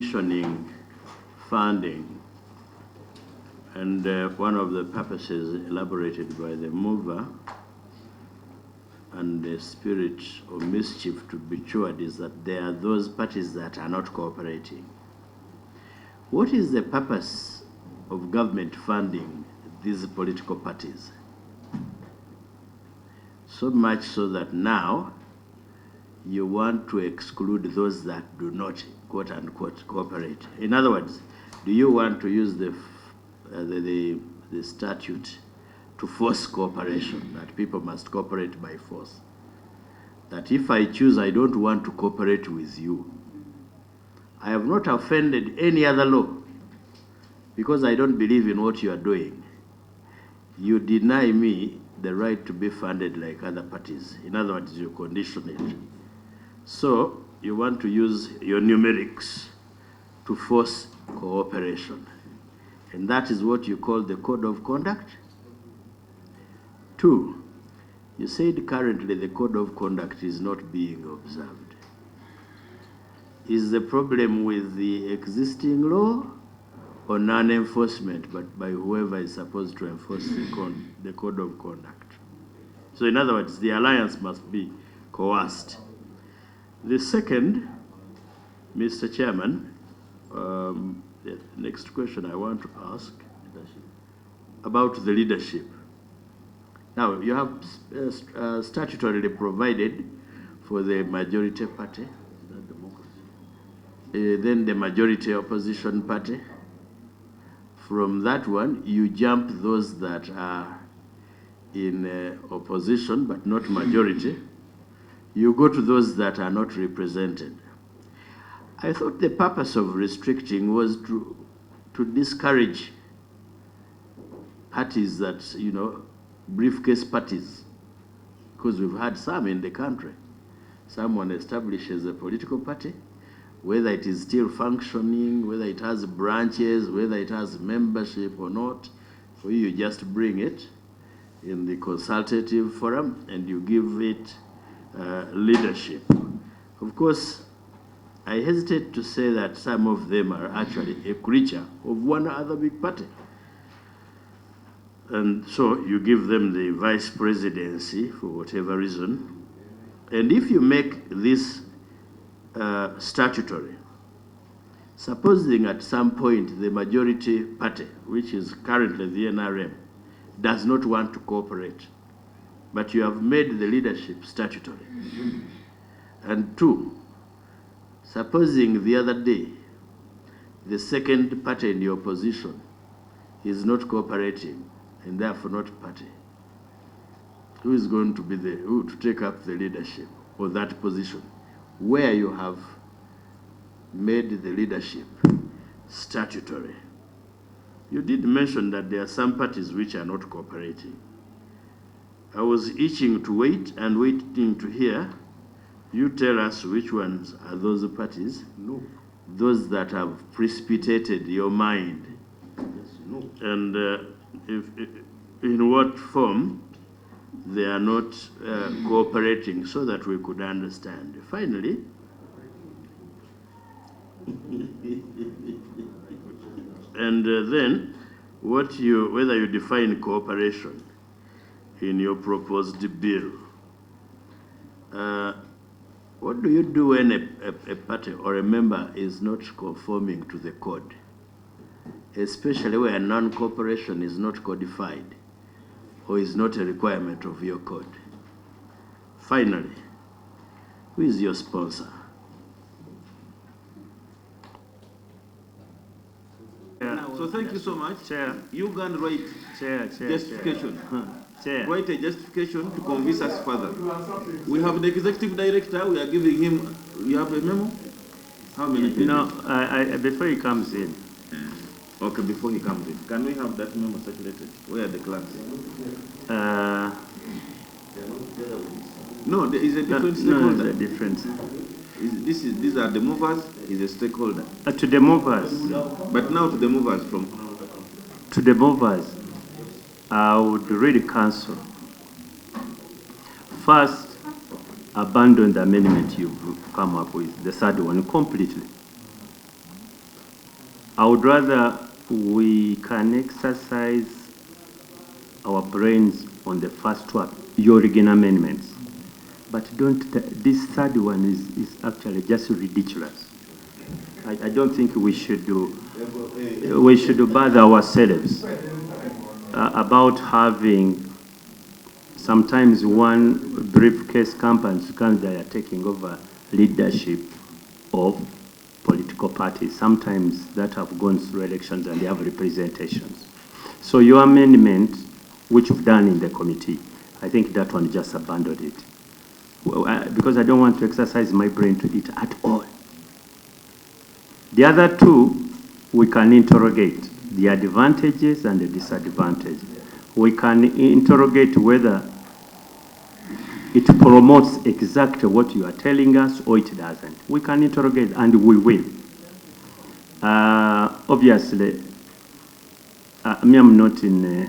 conditioning funding, and one of the purposes elaborated by the mover and the spirit of mischief to be cured is that there are those parties that are not cooperating. What is the purpose of government funding these political parties? So much so that now you want to exclude those that do not, quote unquote, cooperate. In other words, do you want to use the statute to force cooperation, that people must cooperate by force? That if I choose I don't want to cooperate with you, I have not offended any other law because I don't believe in what you are doing. You deny me the right to be funded like other parties. In other words, you condition it. So you want to use your numerics to force cooperation. And that is what you call the code of conduct. 2, you said currently the code of conduct is not being observed. Is the problem with the existing law or non-enforcement, but by whoever is supposed to enforce the code of conduct? So in other words, the alliance must be coerced. The second, Mr. Chairman, the next question I want to ask about the leadership. Now, you have statutorily provided for the majority party, then the majority opposition party. From that one, you jump those that are in opposition but not majority. You go to those that are not represented. I thought the purpose of restricting was to discourage parties that, you know, briefcase parties, because we've had some in the country. Someone establishes a political party, whether it is still functioning, whether it has branches, whether it has membership or not, so you just bring it in the consultative forum and you give it leadership. Of course, I hesitate to say that some of them are actually a creature of one other big party. And so you give them the vice presidency for whatever reason. And if you make this statutory, supposing at some point the majority party, which is currently the NRM, does not want to cooperate, but you have made the leadership statutory. And 2, supposing the other day the second party in the opposition is not cooperating and therefore not party, who is going to be who to take up the leadership or that position where you have made the leadership statutory? You did mention that there are some parties which are not cooperating. I was itching to wait and waiting to hear you tell us which ones are those parties. No. Those that have precipitated your mind. Yes, no. And in what form they are not cooperating, so that we could understand. Finally, and then whether you define cooperation in your proposed bill. What do you do when a party or a member is not conforming to the code, especially where non-cooperation is not codified or is not a requirement of your code? Finally, who is your sponsor? So thank you so much. Chair. You can write justification. Chair. Write a justification to convince us further. We have the executive director. We are giving him. You have a memo. How many pages? No, before he comes in. Okay, before he comes in, can we have that memo circulated? Where are the clerks? No, there is a different stakeholder. No, there's a difference. These are the movers. Is a stakeholder. To the movers. But now to the movers from. To the movers, I would really cancel. First, abandon the amendment you've come up with, the third one, completely. I would rather we can exercise our brains on the first one, your original amendments. But this third one is actually just ridiculous. I don't think we should bother ourselves about having sometimes one briefcase company comes there taking over leadership of political parties, sometimes that have gone through elections and they have representations. So your amendment, which you've done in the committee, I think that one just abandoned it. Because I don't want to exercise my brain to it at all. The other two, we can interrogate the advantages and the disadvantages. We can interrogate whether it promotes exactly what you are telling us or it doesn't. We can interrogate, and we will. Obviously, me, I'm not in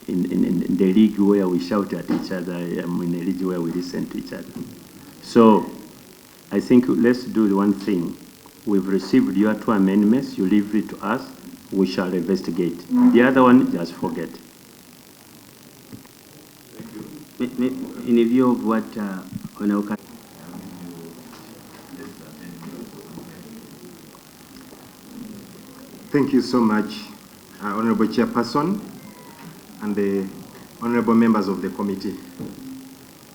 the league where we shout at each other. I'm in a league where we listen to each other. So I think let's do the one thing. We've received your two amendments. You leave it to us. We shall investigate. The other one, just forget. In view of what Honorable Thank you so much, Honorable Chairperson and the honorable members of the committee.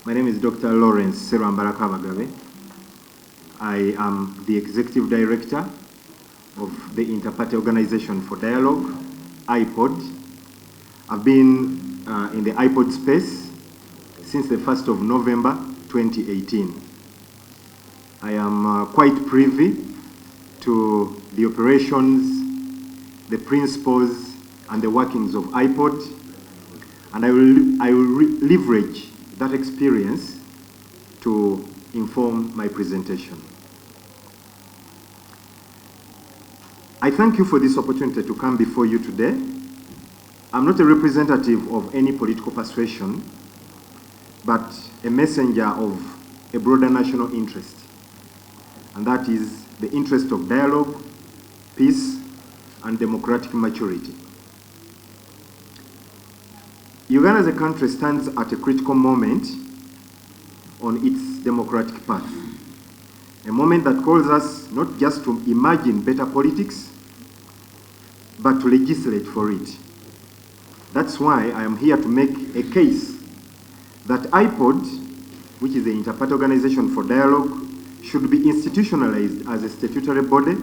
My name is Dr. Lawrence Serwambaraka Bagabe. I am the Executive Director of the Interparty Organization for Dialogue, IPOD. I've been in the IPOD space since the 1st of November 2018. I am quite privy to the operations, the principles, and the workings of IPOD, and I will leverage that experience to inform my presentation. I thank you for this opportunity to come before you today. I'm not a representative of any political persuasion, but a messenger of a broader national interest, and that is the interest of dialogue, peace, and democratic maturity. Uganda as a country stands at a critical moment on its democratic path, a moment that calls us not just to imagine better politics, but to legislate for it. That's why I am here to make a case that IPOD, which is the Interparty Organization for Dialogue, should be institutionalized as a statutory body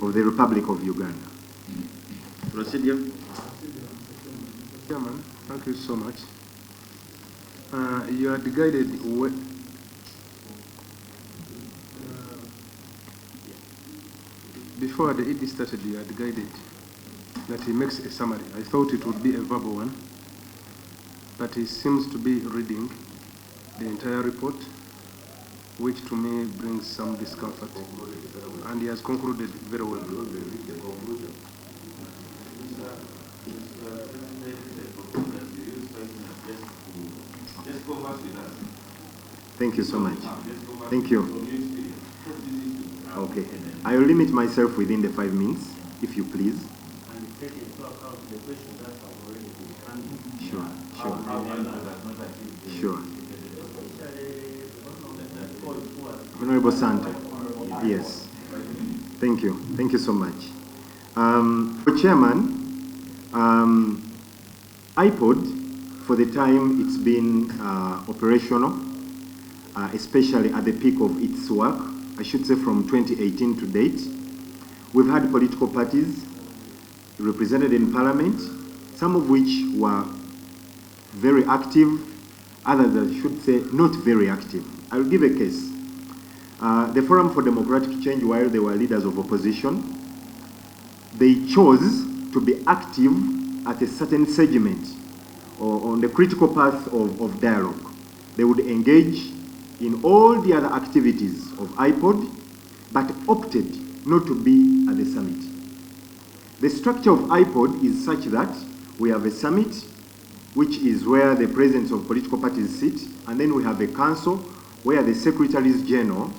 of the Republic of Uganda. Procedure. Chairman, thank you so much. You had guided before the ED started, you had guided that he makes a summary. I thought it would be a verbal one, but he seems to be reading the entire report, which to me brings some discomfort. And he has concluded very well. Thank you so much. Thank you. Okay. I will limit myself within the 5 minutes, if you please. Sure, sure. Sure. Honorable Santa. Yes. Thank you. Thank you so much. Chairman, IPOD, for the time it's been operational, especially at the peak of its work, I should say from 2018 to date, we've had political parties represented in Parliament, some of which were very active, others I should say not very active. I will give a case. The Forum for Democratic Change, while they were leaders of opposition, they chose to be active at a certain segment or on the critical path of dialogue. They would engage in all the other activities of IPOD, but opted not to be at the summit. The structure of IPOD is such that we have a summit, which is where the presidents of political parties sit, and then we have a council where the secretaries general,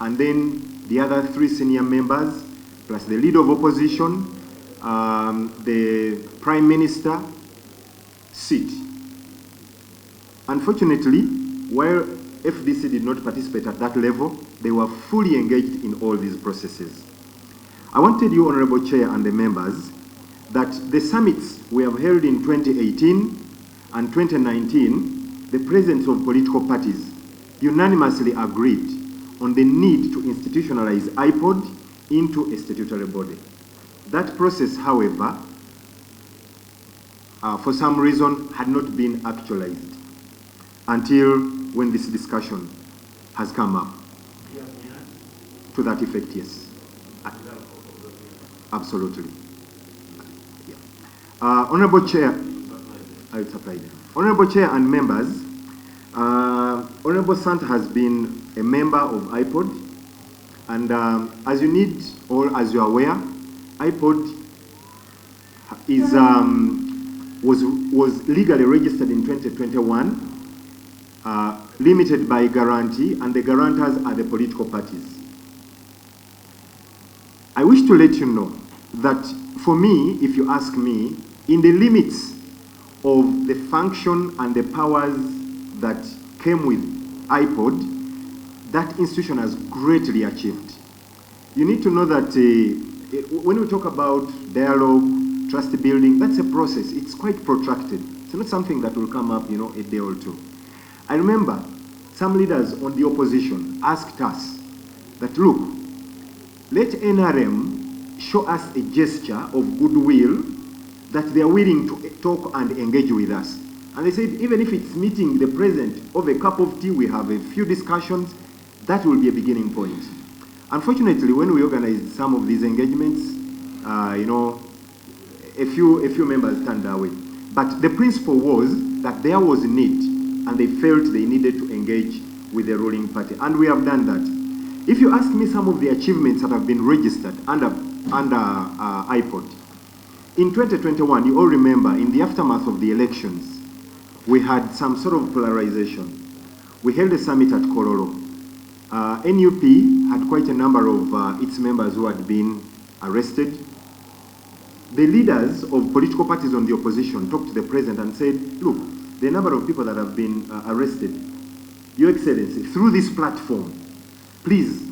and then the other 3 senior members plus the leader of opposition, the Prime Minister sit. Unfortunately, while FDC did not participate at that level, they were fully engaged in all these processes. I wanted you, Honorable Chair and the members, that the summits we have held in 2018 and 2019, the presidents of political parties unanimously agreed on the need to institutionalize IPOD into a statutory body. That process, however, for some reason, had not been actualized until when this discussion has come up. To that effect, yes. Absolutely. Yeah. Honorable Chair, I will supply them. Honorable Chair and members, Honorable Sant has been a member of IPOD, and as you need, or as you are aware, IPOD is, was legally registered in 2021, limited by guarantee, and the guarantors are the political parties. I wish to let you know that for me, if you ask me, in the limits of the function and the powers that came with IPOD, that institution has greatly achieved. You need to know that when we talk about dialogue, trust building, that's a process. It's quite protracted. It's not something that will come up, a day or two. I remember some leaders on the opposition asked us that, look, let NRM show us a gesture of goodwill that they are willing to talk and engage with us. And they said, even if it's meeting the president over a cup of tea, we have a few discussions, that will be a beginning point. Unfortunately, when we organized some of these engagements, a few members turned away. But the principle was that there was a need, and they felt they needed to engage with the ruling party. And we have done that. If you ask me some of the achievements that have been registered under IPOD, in 2021, you all remember, in the aftermath of the elections, we had some sort of polarization. We held a summit at Kololo. NUP had quite a number of its members who had been arrested. The leaders of political parties on the opposition talked to the president and said, look, the number of people that have been arrested, Your Excellency, through this platform, please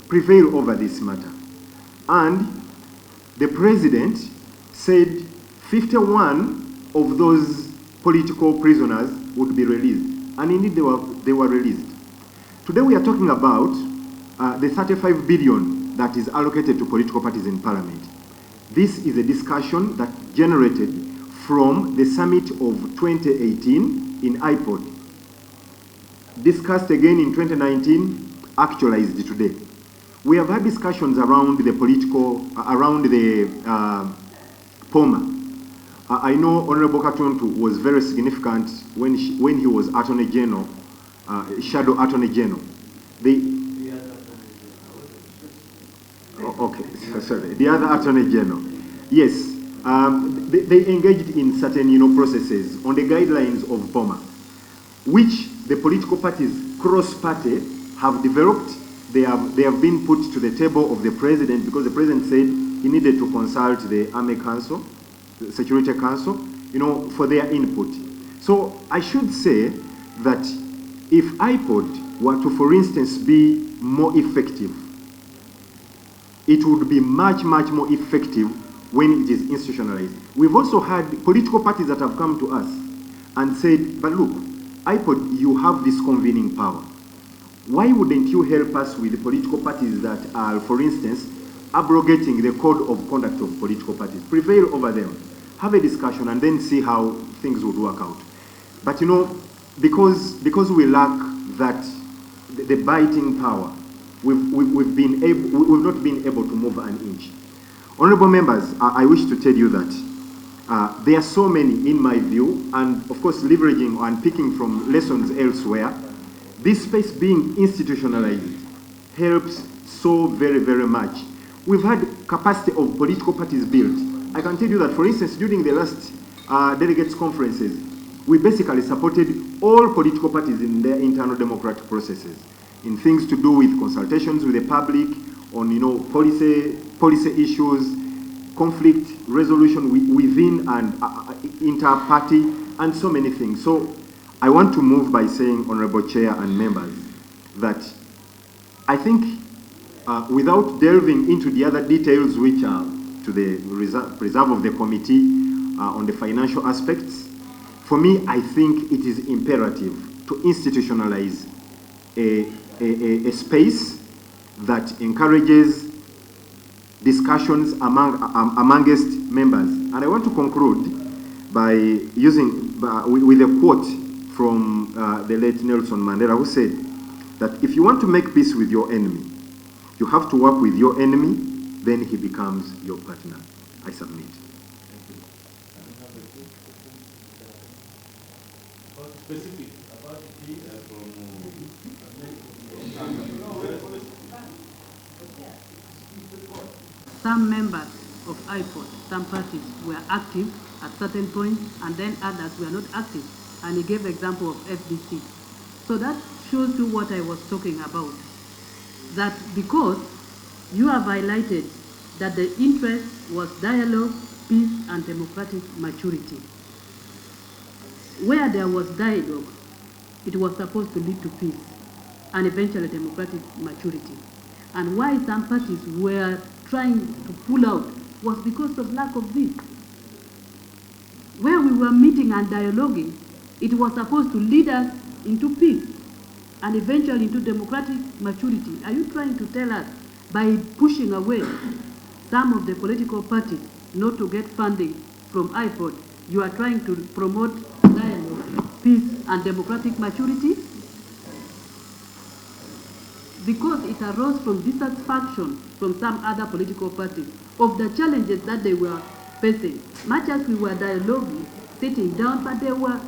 prevail over this matter. And the president said 51 of those political prisoners would be released. And indeed they were released. Today we are talking about the 35 billion that is allocated to political parties in parliament. This is a discussion that generated from the summit of 2018 in IPOD. Discussed again in 2019, actualized today. We have had discussions around the POMA. I know Honorable Katuntu was very significant when he was Attorney General, Shadow Attorney General. The other Attorney General. Yes, they engaged in certain processes on the guidelines of POMA, which the political parties cross-party have developed. They have been put to the table of the president because the president said he needed to consult the Army Council, the Security Council, for their input. So I should say that if IPOD were to, for instance, be more effective, it would be much, much more effective when it is institutionalized. We've also had political parties that have come to us and said, but look, IPOD, you have this convening power. Why wouldn't you help us with the political parties that are, for instance, abrogating the code of conduct of political parties? Prevail over them, have a discussion, and then see how things would work out. But because we lack that, the biting power, we've not been able to move an inch. Honorable members, I wish to tell you that there are so many, in my view, and of course leveraging and picking from lessons elsewhere, this space being institutionalized helps so very, very much. We've had capacity of political parties built. I can tell you that, for instance, during the last delegates conferences, we basically supported all political parties in their internal democratic processes, in things to do with consultations with the public, on policy policy issues, conflict resolution within and inter-party, and so many things. So I want to move by saying, Honorable Chair and members, that I think without delving into the other details which are to the reserve of the committee on the financial aspects, for me, I think it is imperative to institutionalize a space that encourages discussions amongst members. And I want to conclude by using, with a quote from the late Nelson Mandela, who said that if you want to make peace with your enemy, you have to work with your enemy, then he becomes your partner. I submit. Specific about some members of IPOD, some parties were active at certain points, and then others were not active. And he gave example of FDC. So that shows you what I was talking about. That because you have highlighted that the interest was dialogue, peace, and democratic maturity. Where there was dialogue, it was supposed to lead to peace and eventually democratic maturity. And why some parties were trying to pull out was because of lack of this. Where we were meeting and dialoguing, it was supposed to lead us into peace and eventually into democratic maturity. Are you trying to tell us by pushing away some of the political parties not to get funding from IPOD, you are trying to promote dialogue, peace, and democratic maturity? Because it arose from dissatisfaction from some other political parties of the challenges that they were facing. Much as we were dialoguing, sitting down, but there were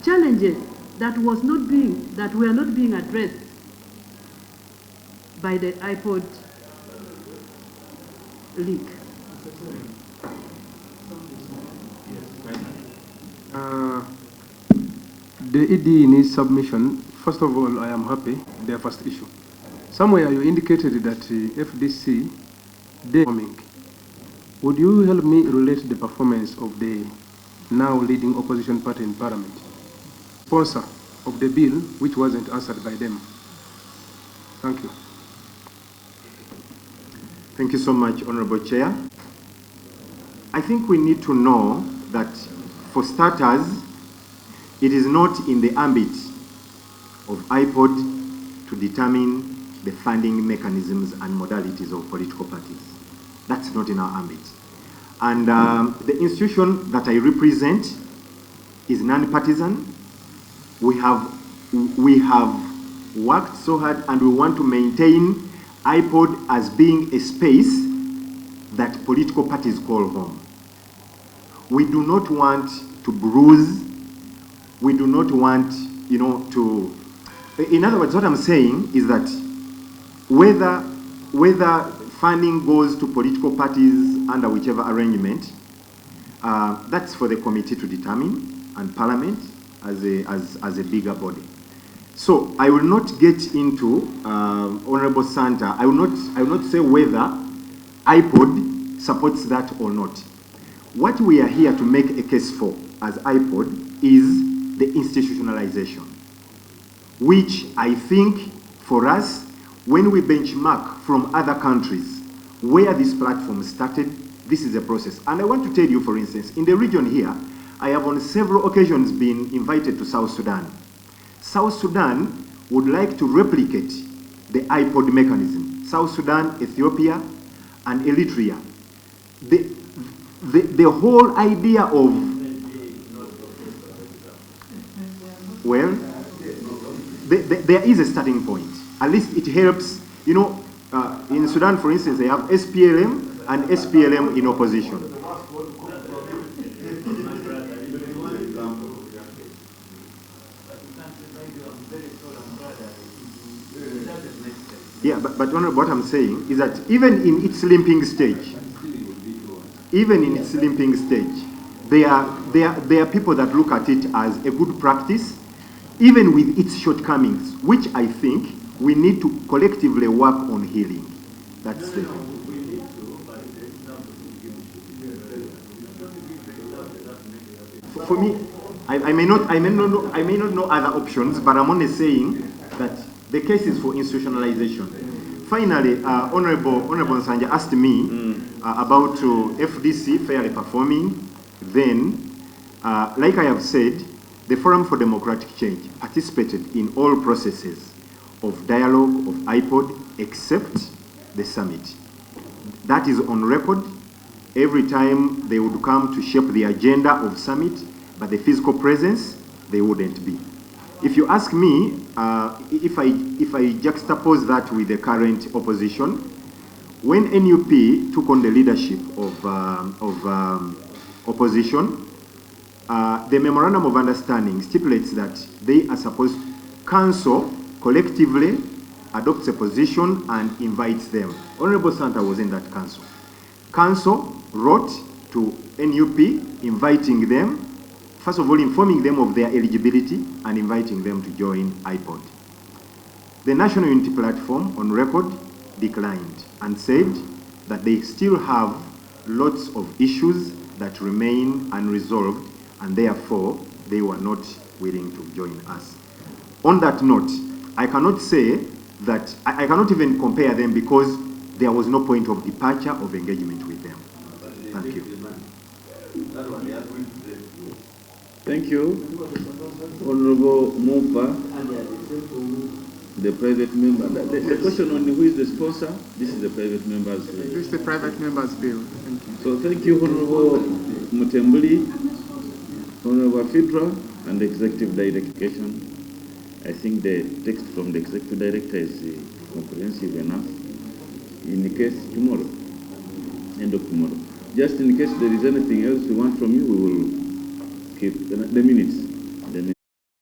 challenges that were not being addressed by the IPOD league. The ED in his submission, first of all, I am happy, their first issue. Somewhere you indicated that FDC, they coming. Would you help me relate the performance of the now leading opposition party in Parliament, sponsor of the bill, which wasn't answered by them? Thank you. Thank you so much, Honorable Chair. I think we need to know that, for starters, it is not in the ambit of IPOD to determine the funding mechanisms and modalities of political parties. That's not in our ambit. And the institution that I represent is non-partisan. We have worked so hard, and we want to maintain IPOD as being a space that political parties call home. We do not want to bruise. We do not want, to... In other words, what I'm saying is that whether funding goes to political parties under whichever arrangement, that's for the committee to determine, and Parliament as a bigger body. So I will not get into Honorable Santa. I will not say whether IPOD supports that or not. What we are here to make a case for as IPOD is the institutionalization, which I think for us, when we benchmark from other countries where this platform started, this is a process. And I want to tell you, for instance, in the region here, I have on several occasions been invited to South Sudan. South Sudan would like to replicate the IPOD mechanism. South Sudan, Ethiopia, and Eritrea. The whole idea of, well, there is a starting point. At least it helps, in Sudan, for instance, they have SPLM and SPLM in opposition. Yeah, but what I'm saying is that even in its limping stage, there are people that look at it as a good practice, even with its shortcomings, which I think we need to collectively work on healing. That's the thing. for me, I may not know other options, but I'm only saying that the case is for institutionalization. Finally, Honorable Nsanja asked me about FDC fairly performing. Then, like I have said, the Forum for Democratic Change participated in all processes of dialogue of IPOD except the summit. That is on record. Every time they would come to shape the agenda of summit, but the physical presence, they wouldn't be. If you ask me, if I juxtapose that with the current opposition, when NUP took on the leadership of opposition, the Memorandum of Understanding stipulates that they are supposed to council collectively adopts a position and invites them. Honorable Santa was in that council. Council wrote to NUP inviting them, first of all informing them of their eligibility and inviting them to join IPOD. The National Unity Platform on record declined and said that they still have lots of issues that remain unresolved and therefore they were not willing to join us. On that note, I cannot say that, I cannot even compare them because there was no point of departure of engagement with them. Thank you. Thank you. Honorable Mopa, the private member. The question on who is the sponsor, this is the private member's bill. This is the private member's bill. Thank you. So thank you, Honorable Mutembuli, Honorable Fidra, and the Executive Direction. I think the text from the Executive Director is comprehensive enough. In the case tomorrow, end of tomorrow. Just in case there is anything else we want from you, we will keep the minutes.